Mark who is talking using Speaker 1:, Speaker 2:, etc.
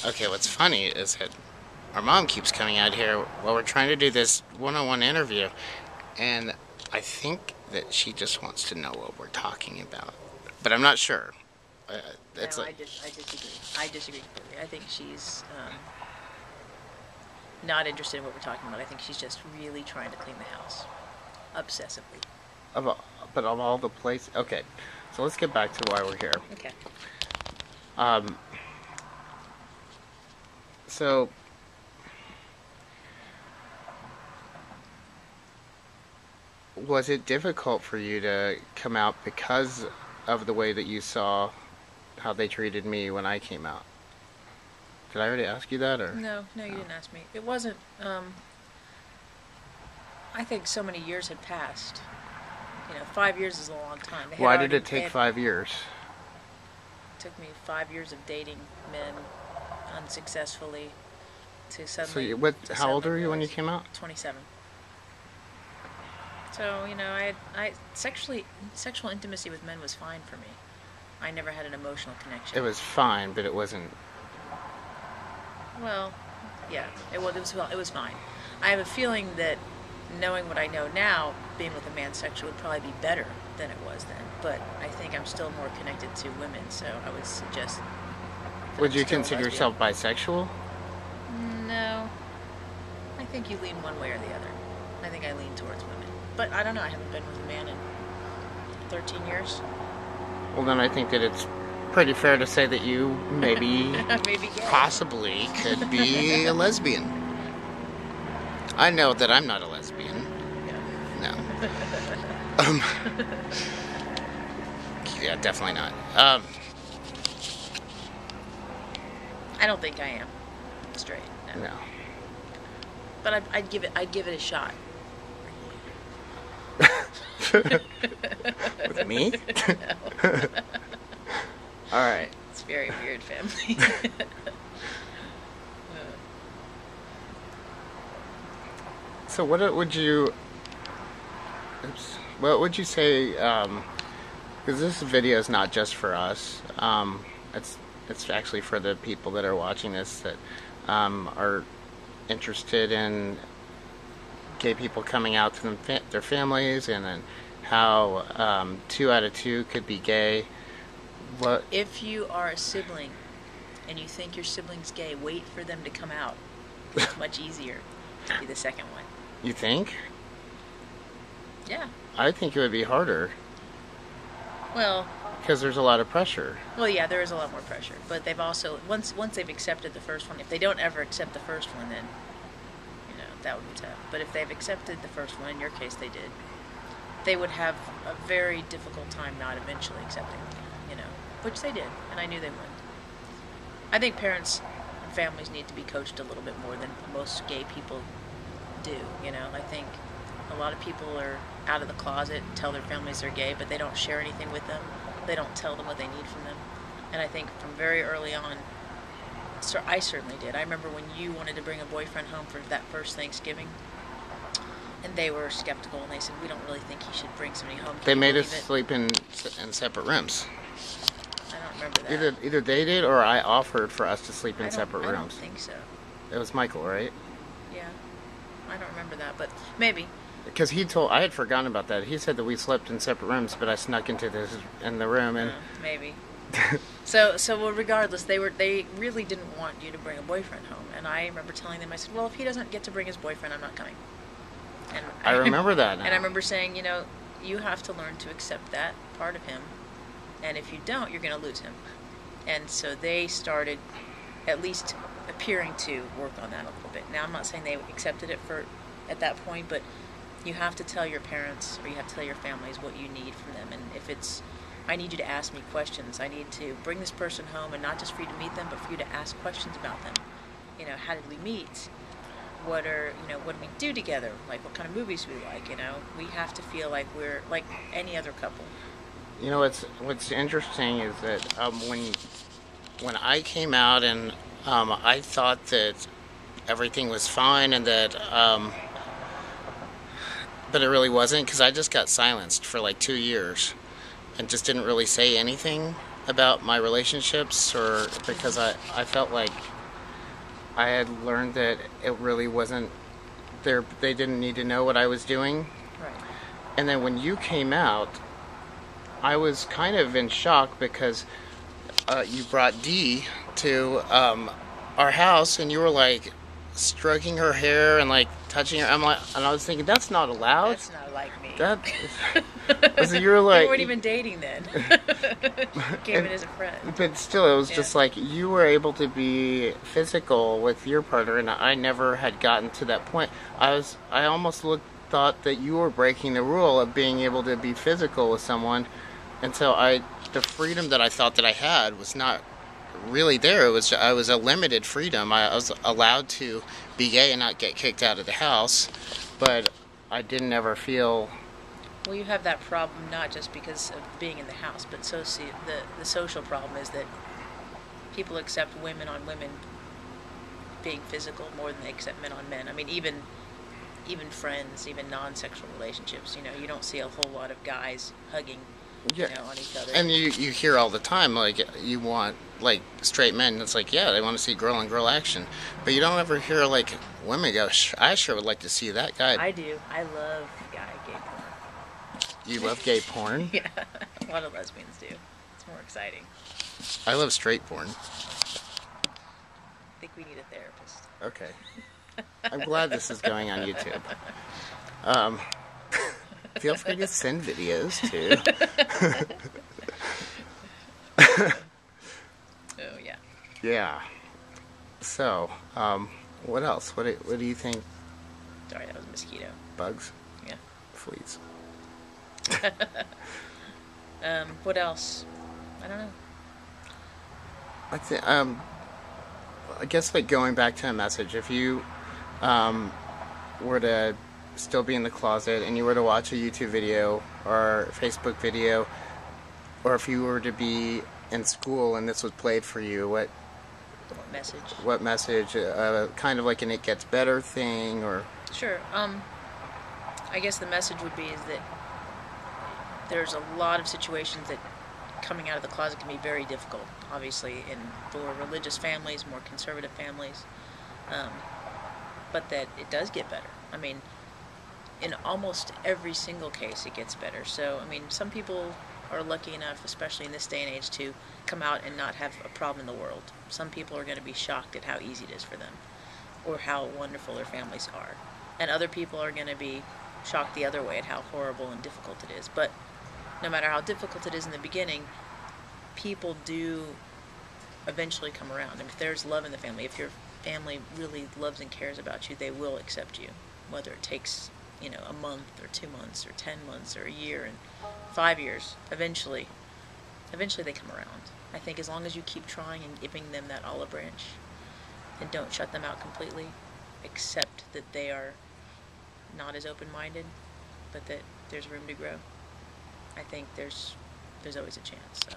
Speaker 1: Okay, what's funny is that our mom keeps coming out here while we're trying to do this one-on-one interview, and I think that she just wants to know what we're talking about, but I'm not sure. Uh, it's
Speaker 2: No,
Speaker 1: like,
Speaker 2: I disagree. I disagree completely. I think she's not interested in what we're talking about. I think she's just really trying to clean the house obsessively.
Speaker 1: of all, but of all the places. Okay, so let's get back to why we're here.
Speaker 2: Okay.
Speaker 1: Um, so was it difficult for you to come out because of the way that you saw how they treated me when I came out? Did I already ask you that, or
Speaker 2: No, no, you
Speaker 1: no?
Speaker 2: didn't ask me. It wasn't. I think so many years had passed. 5 years is a long time. They had
Speaker 1: Why did
Speaker 2: already.
Speaker 1: it take 5 years?
Speaker 2: It took me 5 years of dating men unsuccessfully to
Speaker 1: So
Speaker 2: suddenly
Speaker 1: what?
Speaker 2: to
Speaker 1: How old
Speaker 2: suddenly
Speaker 1: were you when you
Speaker 2: realize.
Speaker 1: came out?
Speaker 2: 27. So I sexual intimacy with men was fine for me. I never had an emotional
Speaker 1: It
Speaker 2: connection.
Speaker 1: was fine, but it wasn't.
Speaker 2: Well, yeah, it was fine. I have a feeling that knowing what I know now, being with a man sexually would probably be better than it was then. But I think I'm still more connected to women, so I would suggest that
Speaker 1: Would
Speaker 2: I'm
Speaker 1: you
Speaker 2: still a
Speaker 1: consider
Speaker 2: lesbian.
Speaker 1: yourself bisexual?
Speaker 2: No, I think you lean one way or the other. I think I lean towards women, but I don't know. I haven't been with a man in 13 years.
Speaker 1: Well, then I think that it's pretty fair to say that you maybe,
Speaker 2: Maybe gay.
Speaker 1: possibly, could be a lesbian. I know that I'm not a lesbian. No. Um, yeah, definitely not.
Speaker 2: I don't think I am straight. No.
Speaker 1: No.
Speaker 2: But I'd give it a shot.
Speaker 1: With me? All right.
Speaker 2: It's very weird, family.
Speaker 1: So what would you? Oops. What would you say? Because this video is not just for us. It's actually for the people that are watching this that are interested in gay people coming out to their families, and then how 2 out of 2 could be gay. What
Speaker 2: If you are a sibling and you think your sibling's gay, wait for them to come out. It's much easier to be the second one.
Speaker 1: you think?
Speaker 2: Yeah.
Speaker 1: I think it would be harder
Speaker 2: Well,
Speaker 1: because there's a lot of pressure.
Speaker 2: yeah, there is a lot more pressure, but they've also once they've accepted the first one. If they don't ever accept the first one, then that would be tough. But if they've accepted the first one, in your case they did, they would have a very difficult time not eventually accepting me. Which they did, and I knew they would. I think parents and families need to be coached a little bit more than most gay people do. I think a lot of people are out of the closet, tell their families they're gay, but they don't share anything with them. They don't tell them what they need from them. And I think from very early on, so I certainly did. I remember when you wanted to bring a boyfriend home for that first Thanksgiving, and they were skeptical, and they said, "We don't really think he should bring somebody home." Can
Speaker 1: They
Speaker 2: you
Speaker 1: made us
Speaker 2: believe it?
Speaker 1: sleep in separate rooms.
Speaker 2: I don't remember that.
Speaker 1: Either they did or I offered for us to sleep in separate
Speaker 2: I don't
Speaker 1: rooms.
Speaker 2: think so.
Speaker 1: It was Michael, right?
Speaker 2: Yeah, I don't remember that, but maybe.
Speaker 1: Because I had forgotten about that. He said that we slept in separate rooms, but I snuck into the room and.
Speaker 2: Maybe. So well, regardless, they really didn't want you to bring a boyfriend home, and I remember telling them, I said, "Well, if he doesn't get to bring his boyfriend, I'm not coming." And
Speaker 1: I remember that now.
Speaker 2: And I remember saying, you have to learn to accept that part of him, and if you don't, you're going to lose him. And so they started, at least appearing to work on that a little bit. Now, I'm not saying they accepted it at that point, but you have to tell your parents or you have to tell your families what you need from them. And if it's, I need you to ask me questions. I need to bring this person home, and not just for you to meet them, but for you to ask questions about them. How did we meet? What do we do together? Like, what kind of movies do we like? We have to feel like we're like any other couple.
Speaker 1: What's interesting is that when I came out and I thought that everything was fine and that but it really wasn't, because I just got silenced for like 2 years and just didn't really say anything about my relationships, or because I felt like I had learned that it really wasn't there. They didn't need to know what I was doing.
Speaker 2: Right.
Speaker 1: And then when you came out, I was kind of in shock because you brought Dee to our house, and you were like stroking her hair and like touching her. And I was thinking that's not allowed.
Speaker 2: That's not like me.
Speaker 1: That so you were like
Speaker 2: We weren't even dating then. Came in as a friend.
Speaker 1: But still, it was just like you were able to be physical with your partner, and I never had gotten to that point. I almost thought that you were breaking the rule of being able to be physical with someone, and so the freedom that I thought that I had was not really there. I was a limited freedom. I was allowed to be gay and not get kicked out of the house, but I didn't ever feel.
Speaker 2: Well, you have that problem not just because of being in the house, but the social problem is that people accept women on women being physical more than they accept men on men. I mean, even friends, even non-sexual relationships, you don't see a whole lot of guys hugging, on each other.
Speaker 1: And you hear all the time, like, you want, like, straight men, it's like, yeah, they want to see girl on girl action. But you don't ever hear, like, women go, I sure would like to see that guy.
Speaker 2: I do. I love gay porn.
Speaker 1: You love gay porn?
Speaker 2: Yeah, a lot of lesbians do. It's more exciting.
Speaker 1: I love straight porn.
Speaker 2: I think we need a therapist.
Speaker 1: Okay. I'm glad this is going on YouTube. Feel free to send videos too.
Speaker 2: Oh yeah.
Speaker 1: Yeah. So, what else? What do you think?
Speaker 2: Sorry, that was a mosquito.
Speaker 1: Bugs?
Speaker 2: Yeah.
Speaker 1: Fleas.
Speaker 2: What else? I don't know.
Speaker 1: I guess like going back to a message, if you were to still be in the closet and you were to watch a YouTube video or Facebook video, or if you were to be in school and this was played for you, what
Speaker 2: Message?
Speaker 1: What message? Kind of like an "it gets better" thing, or
Speaker 2: Sure. I guess the message would be is that there's a lot of situations that coming out of the closet can be very difficult. Obviously, in more religious families, more conservative families, but that it does get better. I mean, in almost every single case, it gets better. So, I mean, some people are lucky enough, especially in this day and age, to come out and not have a problem in the world. Some people are going to be shocked at how easy it is for them, or how wonderful their families are. And other people are going to be shocked the other way at how horrible and difficult it is. But no matter how difficult it is in the beginning, people do eventually come around. And if there's love in the family, if your family really loves and cares about you, they will accept you, whether it takes a month or 2 months or 10 months or a year and 5 years. Eventually they come around. I think as long as you keep trying and giving them that olive branch and don't shut them out completely, accept that they are not as open-minded, but that there's room to grow, I think there's always a chance. So